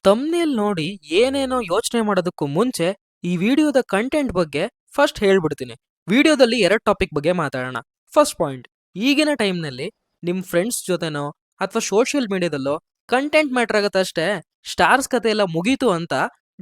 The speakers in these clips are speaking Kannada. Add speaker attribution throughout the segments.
Speaker 1: ತಮ್ನೇಲ್ ನೋಡಿ ಏನೇನೋ ಯೋಚನೆ ಮಾಡೋದಕ್ಕೂ ಮುಂಚೆ ಈ ವಿಡಿಯೋದ ಕಂಟೆಂಟ್ ಬಗ್ಗೆ ಫಸ್ಟ್ ಹೇಳ್ಬಿಡ್ತೀನಿ. ವಿಡಿಯೋದಲ್ಲಿ 2 ಟಾಪಿಕ್ ಬಗ್ಗೆ ಮಾತಾಡೋಣ. ಫಸ್ಟ್ ಪಾಯಿಂಟ್, ಈಗಿನ ಟೈಮ್ನಲ್ಲಿ ನಿಮ್ ಫ್ರೆಂಡ್ಸ್ ಜೊತೆನೋ ಅಥವಾ ಸೋಷಿಯಲ್ ಮೀಡಿಯಾದಲ್ಲೋ ಕಂಟೆಂಟ್ ಮ್ಯಾಟರ್ ಆಗತ್ತಷ್ಟೇ, ಸ್ಟಾರ್ಸ್ ಕತೆ ಎಲ್ಲ ಮುಗೀತು ಅಂತ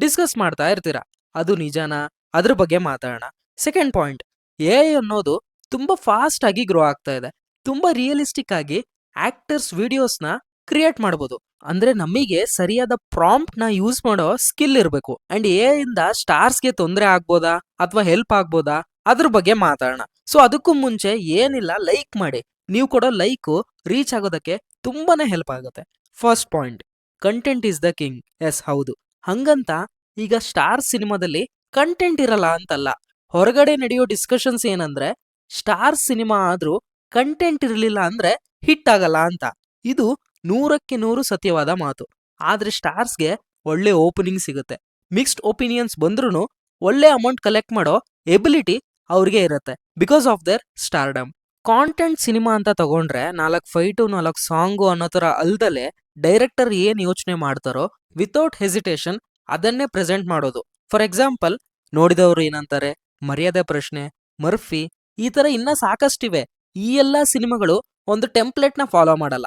Speaker 1: ಡಿಸ್ಕಸ್ ಮಾಡ್ತಾ ಇರ್ತೀರಾ. ಅದು ನಿಜಾನಾ? ಅದ್ರ ಬಗ್ಗೆ ಮಾತಾಡೋಣ. ಸೆಕೆಂಡ್ ಪಾಯಿಂಟ್, ಎಐ ಅನ್ನೋದು ತುಂಬಾ ಫಾಸ್ಟ್ ಆಗಿ ಗ್ರೋ ಆಗ್ತಾ ಇದೆ. ತುಂಬಾ ರಿಯಲಿಸ್ಟಿಕ್ ಆಗಿ ಆಕ್ಟರ್ಸ್ ವಿಡಿಯೋಸ್ನ ಕ್ರಿಯೇಟ್ ಮಾಡ್ಬೋದು. ಅಂದ್ರೆ ನಮಗೆ ಸರಿಯಾದ ಪ್ರಾಂಪ್ಟ್ ನ ಯೂಸ್ ಮಾಡೋ ಸ್ಕಿಲ್ ಇರಬೇಕು. ಅಂಡ್ ಎ ಇಂದ ಸ್ಟಾರ್ಸ್ಗೆ ತೊಂದರೆ ಆಗ್ಬೋದಾ ಅಥವಾ ಹೆಲ್ಪ್ ಆಗ್ಬೋದಾ ಅದ್ರ ಬಗ್ಗೆ ಮಾತಾಡೋಣ. ಸೊ ಅದಕ್ಕೂ ಮುಂಚೆ ಏನಿಲ್ಲ, ಲೈಕ್ ಮಾಡಿ. ನೀವು ಕೊಡೋ ಲೈಕ್ ರೀಚ್ ಆಗೋದಕ್ಕೆ ತುಂಬಾನೇ ಹೆಲ್ಪ್ ಆಗುತ್ತೆ. First point, content is the king. Yes, ಹೌದು. ಹಂಗಂತ ಈಗ ಸ್ಟಾರ್ ಸಿನಿಮಾದಲ್ಲಿ ಕಂಟೆಂಟ್ ಇರಲ್ಲ ಅಂತಲ್ಲ. ಹೊರಗಡೆ ನಡೆಯೋ ಡಿಸ್ಕಷನ್ಸ್ ಏನಂದ್ರೆ, ಸ್ಟಾರ್ ಸಿನಿಮಾ ಆದ್ರೂ ಕಂಟೆಂಟ್ ಇರಲಿಲ್ಲ ಅಂದ್ರೆ ಹಿಟ್ ಆಗಲ್ಲ ಅಂತ. ಇದು 100% ಸತ್ಯವಾದ ಮಾತು. ಆದ್ರೆ ಸ್ಟಾರ್ಸ್ಗೆ ಒಳ್ಳೆ ಓಪನಿಂಗ್ ಸಿಗುತ್ತೆ. ಮಿಕ್ಸ್ಡ್ ಒಪಿನಿಯನ್ಸ್ ಬಂದ್ರೂ ಒಳ್ಳೆ ಅಮೌಂಟ್ ಕಲೆಕ್ಟ್ ಮಾಡೋ ಎಬಿಲಿಟಿ ಅವ್ರಿಗೆ ಇರುತ್ತೆ, because of their stardom. Content cinema ಅಂತ ತಗೊಂಡ್ರೆ 4 ಫೈಟು 4 ಸಾಂಗು ಅನ್ನೋ ತರ ಅಲ್ದಲೆ ಡೈರೆಕ್ಟರ್ ಏನ್ ಯೋಚನೆ ಮಾಡ್ತಾರೋ ವಿತೌಟ್ ಹೆಸಿಟೇಷನ್ ಅದನ್ನೇ ಪ್ರೆಸೆಂಟ್ ಮಾಡೋದು. ಫಾರ್ ಎಕ್ಸಾಂಪಲ್, ನೋಡಿದವರು ಏನಂತಾರೆ, ಮರ್ಯಾದೆ ಪ್ರಶ್ನೆ, ಮರ್ಫಿ, ಈ ತರ ಇನ್ನ ಸಾಕಷ್ಟಿವೆ. ಈ ಎಲ್ಲಾ ಸಿನಿಮಾಗಳು ಒಂದು ಟೆಂಪ್ಲೇಟ್ ನ ಫಾಲೋ ಮಾಡಲ್ಲ.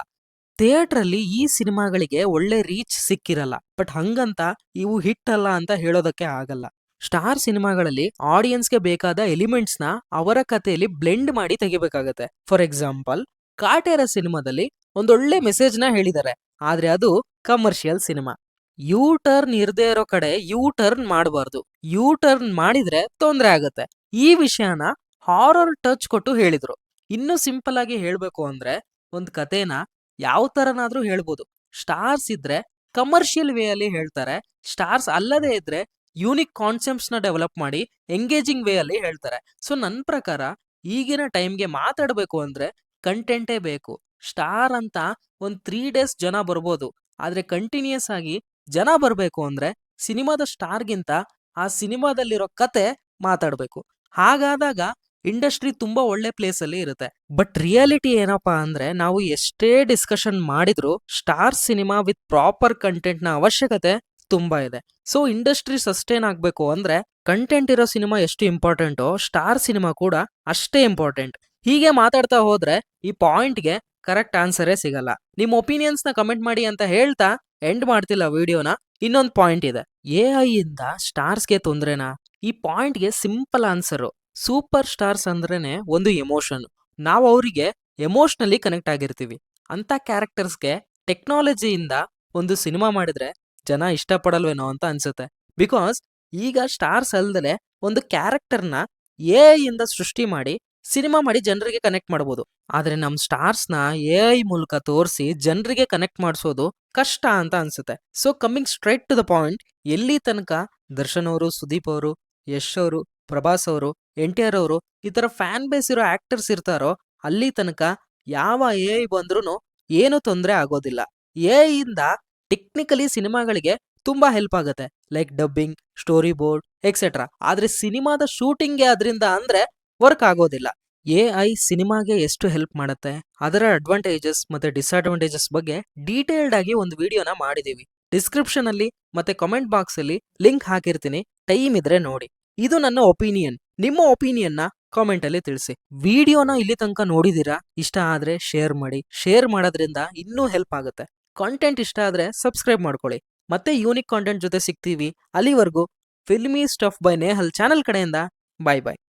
Speaker 1: ಥಿಯೇಟರ್ ಅಲ್ಲಿ ಈ ಸಿನಿಮಾಗಳಿಗೆ ಒಳ್ಳೆ ರೀಚ್ ಸಿಕ್ಕಿರಲ್ಲ, ಬಟ್ ಹಂಗಂತ ಇವು ಹಿಟ್ ಅಲ್ಲ ಅಂತ ಹೇಳೋದಕ್ಕೆ ಆಗಲ್ಲ. ಸ್ಟಾರ್ ಸಿನಿಮಾಗಳಲ್ಲಿ ಆಡಿಯನ್ಸ್ಗೆ ಬೇಕಾದ ಎಲಿಮೆಂಟ್ಸ್ ನ ಅವರ ಕಥೆಯಲ್ಲಿ ಬ್ಲೆಂಡ್ ಮಾಡಿ ತೆಗಿಬೇಕಾಗತ್ತೆ. ಫಾರ್ ಎಕ್ಸಾಂಪಲ್, ಕಾಟೇರ ಸಿನಿಮಾದಲ್ಲಿ ಒಂದೊಳ್ಳೆ ಮೆಸೇಜ್ ನ ಹೇಳಿದ್ದಾರೆ, ಆದ್ರೆ ಅದು ಕಮರ್ಷಿಯಲ್ ಸಿನಿಮಾ. ಯೂ ಟರ್ನ್ ಇರದೇ ಇರೋ ಕಡೆ ಯೂ ಟರ್ನ್ ಮಾಡಬಾರ್ದು. ಯೂ ಟರ್ನ್ ಮಾಡಿದ್ರೆ ತೊಂದರೆ ಆಗತ್ತೆ. ಈ ವಿಷಯನ ಹಾರರ್ ಟಚ್ ಕೊಟ್ಟು ಹೇಳಿದ್ರು. ಇನ್ನು ಸಿಂಪಲ್ ಆಗಿ ಹೇಳ್ಬೇಕು ಅಂದ್ರೆ, ಒಂದ್ ಕಥೆನ ಯಾವ ತರನಾದ್ರೂ ಹೇಳ್ಬೋದು. ಸ್ಟಾರ್ಸ್ ಇದ್ರೆ ಕಮರ್ಷಿಯಲ್ ವೇ ಅಲ್ಲಿ ಹೇಳ್ತಾರೆ, ಸ್ಟಾರ್ಸ್ ಅಲ್ಲದೆ ಇದ್ರೆ ಯೂನಿಕ್ ಕಾನ್ಸೆಪ್ಟ್ಸ್ ನ ಡೆವಲಪ್ ಮಾಡಿ ಎಂಗೇಜಿಂಗ್ ವೇ ಅಲ್ಲಿ ಹೇಳ್ತಾರೆ. ಸೊ ನನ್ ಪ್ರಕಾರ ಈಗಿನ ಟೈಮ್ಗೆ ಮಾತಾಡ್ಬೇಕು ಅಂದ್ರೆ ಕಂಟೆಂಟೇ ಬೇಕು. ಸ್ಟಾರ್ ಅಂತ ಒಂದ್ 3 ಡೇಸ್ ಜನ ಬರ್ಬೋದು, ಆದ್ರೆ ಕಂಟಿನ್ಯೂಸ್ ಆಗಿ ಜನ ಬರ್ಬೇಕು ಅಂದ್ರೆ ಸಿನಿಮಾದ ಸ್ಟಾರ್ಗಿಂತ ಆ ಸಿನಿಮಾದಲ್ಲಿರೋ ಕತೆ ಮಾತಾಡ್ಬೇಕು. ಹಾಗಾದಾಗ ಇಂಡಸ್ಟ್ರಿ ತುಂಬಾ ಒಳ್ಳೆ ಪ್ಲೇಸ್ ಅಲ್ಲಿ ಇರುತ್ತೆ. ಬಟ್ ರಿಯಾಲಿಟಿ ಏನಪ್ಪಾ ಅಂದ್ರೆ, ನಾವು ಎಷ್ಟೇ ಡಿಸ್ಕಷನ್ ಮಾಡಿದ್ರು star cinema with proper content ನ ಅವಶ್ಯಕತೆ ತುಂಬಾ ಇದೆ. ಸೊ ಇಂಡಸ್ಟ್ರಿ ಸಸ್ಟೈನ್ ಆಗ್ಬೇಕು ಅಂದ್ರೆ ಕಂಟೆಂಟ್ ಇರೋ ಸಿನಿಮಾ ಎಷ್ಟು ಇಂಪಾರ್ಟೆಂಟೋ ಸ್ಟಾರ್ ಸಿನಿಮಾ ಕೂಡ ಅಷ್ಟೇ ಇಂಪಾರ್ಟೆಂಟ್. ಹೀಗೆ ಮಾತಾಡ್ತಾ ಹೋದ್ರೆ ಈ ಪಾಯಿಂಟ್ಗೆ ಕರೆಕ್ಟ್ ಆನ್ಸರೇ ಸಿಗಲ್ಲ. ನಿಮ್ ಒಪಿನಿಯನ್ಸ್ ನ ಕಮೆಂಟ್ ಮಾಡಿ ಅಂತ ಹೇಳ್ತಾ ಎಂಡ್ ಮಾಡ್ತಿಲ್ಲ ವಿಡಿಯೋನ. ಇನ್ನೊಂದು ಪಾಯಿಂಟ್ ಇದೆ, ಎಐ ಇಂದ ಸ್ಟಾರ್ಸ್ಗೆ ತೊಂದ್ರೆನಾ? ಈ ಪಾಯಿಂಟ್ಗೆ ಸಿಂಪಲ್ ಆನ್ಸರು, ಸೂಪರ್ ಸ್ಟಾರ್ಸ್ ಅಂದ್ರೇನೆ ಒಂದು ಎಮೋಷನ್. ನಾವು ಅವರಿಗೆ ಎಮೋಷನಲಿ ಕನೆಕ್ಟ್ ಆಗಿರ್ತೀವಿ. ಅಂತ ಕ್ಯಾರೆಕ್ಟರ್ಸ್ಗೆ ಟೆಕ್ನಾಲಜಿಯಿಂದ ಒಂದು ಸಿನಿಮಾ ಮಾಡಿದ್ರೆ ಜನ ಇಷ್ಟಪಡಲ್ವೇನೋ ಅಂತ ಅನ್ಸುತ್ತೆ. ಬಿಕಾಸ್ ಈಗ ಸ್ಟಾರ್ಸ್ ಅಲ್ದಲೆ ಒಂದು ಕ್ಯಾರೆಕ್ಟರ್ನ ಎಐ ಇಂದ ಸೃಷ್ಟಿ ಮಾಡಿ ಸಿನಿಮಾ ಮಾಡಿ ಜನರಿಗೆ ಕನೆಕ್ಟ್ ಮಾಡ್ಬೋದು. ಆದ್ರೆ ನಮ್ ಸ್ಟಾರ್ಸ್ನ ಎಐ ಮೂಲಕ ತೋರಿಸಿ ಜನರಿಗೆ ಕನೆಕ್ಟ್ ಮಾಡಿಸೋದು ಕಷ್ಟ ಅಂತ ಅನ್ಸುತ್ತೆ. So coming straight to the point, ಎಲ್ಲಿ ತನಕ ದರ್ಶನ್ ಅವರು, ಸುದೀಪ್ ಅವರು, ಯಶ್ ಅವರು, ಪ್ರಭಾಸ್ ಅವರು, NTR ಅವರು ಈ ತರ ಫ್ಯಾನ್ ಬೇಸ್ ಇರೋ ಆಕ್ಟರ್ಸ್ ಇರ್ತಾರೋ ಅಲ್ಲಿ ತನಕ ಯಾವ ಎಐ ಬಂದ್ರೂ ಏನು ತೊಂದರೆ ಆಗೋದಿಲ್ಲ. ಎಐ ಇಂದ ಟೆಕ್ನಿಕಲಿ ಸಿನಿಮಾಗಳಿಗೆ ತುಂಬಾ ಹೆಲ್ಪ್ ಆಗುತ್ತೆ, like dubbing, story board etcetera. ಆದ್ರೆ ಸಿನಿಮಾದ ಶೂಟಿಂಗ್ಗೆ ಅದರಿಂದ ಅಂದ್ರೆ ವರ್ಕ್ ಆಗೋದಿಲ್ಲ. ಎಐ ಸಿನಿಮಾಗೆ ಎಷ್ಟು ಹೆಲ್ಪ್ ಮಾಡುತ್ತೆ, ಅದರ ಅಡ್ವಾಂಟೇಜಸ್ ಮತ್ತೆ ಡಿಸ್ಅಡ್ವಾಂಟೇಜಸ್ ಬಗ್ಗೆ ಡೀಟೇಲ್ಡ್ ಆಗಿ ಒಂದು ವಿಡಿಯೋನ ಮಾಡಿದೀವಿ. ಡಿಸ್ಕ್ರಿಪ್ಷನ್ ಅಲ್ಲಿ ಮತ್ತೆ ಕಾಮೆಂಟ್ ಬಾಕ್ಸ್ ಅಲ್ಲಿ ಲಿಂಕ್ ಹಾಕಿರ್ತೀನಿ, ಟೈಮ್ ಇದ್ರೆ ನೋಡಿ. ಇದು ನನ್ನ ಒಪಿನಿಯನ್. ನಿಮ್ಮ ಒಪಿನಿಯನ್ ನ ಕಾಮೆಂಟ್ ಅಲ್ಲಿ ತಿಳಿಸಿ. ವಿಡಿಯೋನ ಇಲ್ಲಿ ತನಕ ನೋಡಿದೀರಾ, ಇಷ್ಟ ಆದ್ರೆ ಶೇರ್ ಮಾಡಿ. ಶೇರ್ ಮಾಡೋದ್ರಿಂದ ಇನ್ನೂ ಹೆಲ್ಪ್ ಆಗುತ್ತೆ. ಕಾಂಟೆಂಟ್ ಇಷ್ಟ ಆದ್ರೆ ಸಬ್ಸ್ಕ್ರೈಬ್ ಮಾಡ್ಕೊಳ್ಳಿ. ಮತ್ತೆ ಯೂನಿಕ್ ಕಾಂಟೆಂಟ್ ಜೊತೆ ಸಿಗ್ತೀವಿ. ಅಲ್ಲಿವರೆಗೂ filmy stuff by Nehal channel ಕಡೆಯಿಂದ ಬಾಯ್ ಬಾಯ್.